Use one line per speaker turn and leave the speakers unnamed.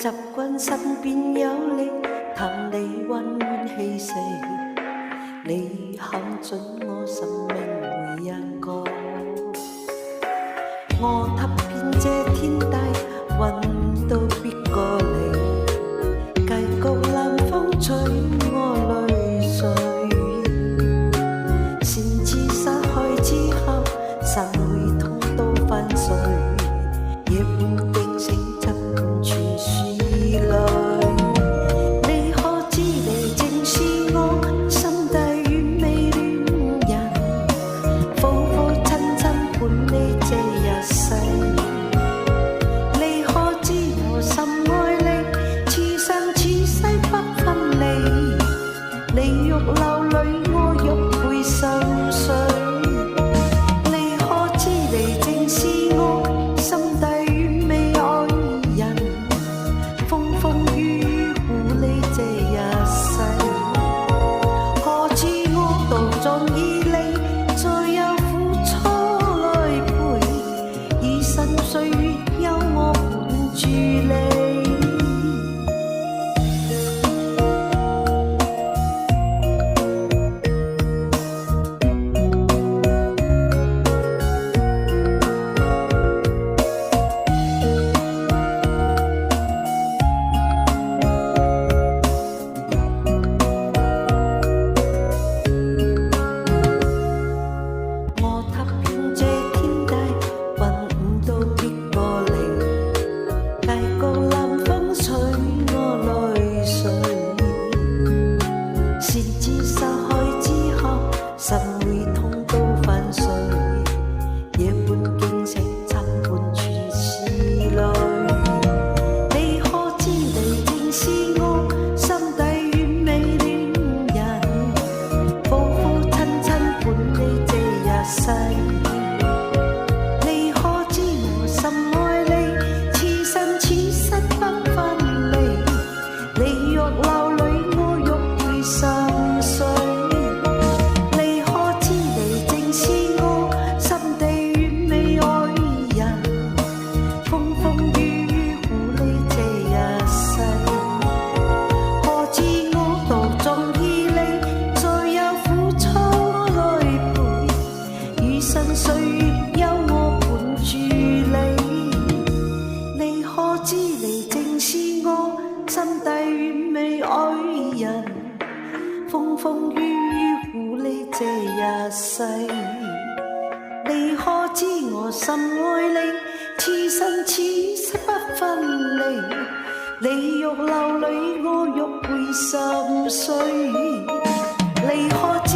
習慣身邊有你，談你溫暖氣息，你喊準我生命每一個。我踏遍這天大，雲都別過你，繼續冷風吹我淚水。先知失去之後，心會痛到翻碎，夜半驚醒執滿全是淚。你可知你正是我心底完美戀人，苦苦親親伴你這一世。你可知我深愛你，此生此世不分離，你欲流淚我欲會心碎。你可知你正是我心底完美愛人，風風雨雨護你這一世。何知我道盡以你，再有苦楚來陪，以身歲月有我伴住你。我踏遍這天大，雲霧都別過離，繼續冷風吹我淚水。先知失去之後，心會痛到翻碎，夜半驚醒參半全是淚。你可知你正是我心底完美戀人，苦苦親親伴你這一世。你可知我深愛你，此生此世不分離，你若流淚我欲會心碎。你可知你正是我心地完美愛人，風風雨雨護你這一世。何知我道盡以你，再有苦楚來陪，餘生歲月有我伴住你。你可知你正是我心底完美愛人，風風雨雨護你這一世。你可知我深愛你，此生此世不分離，你欲流淚我欲會心碎。你可知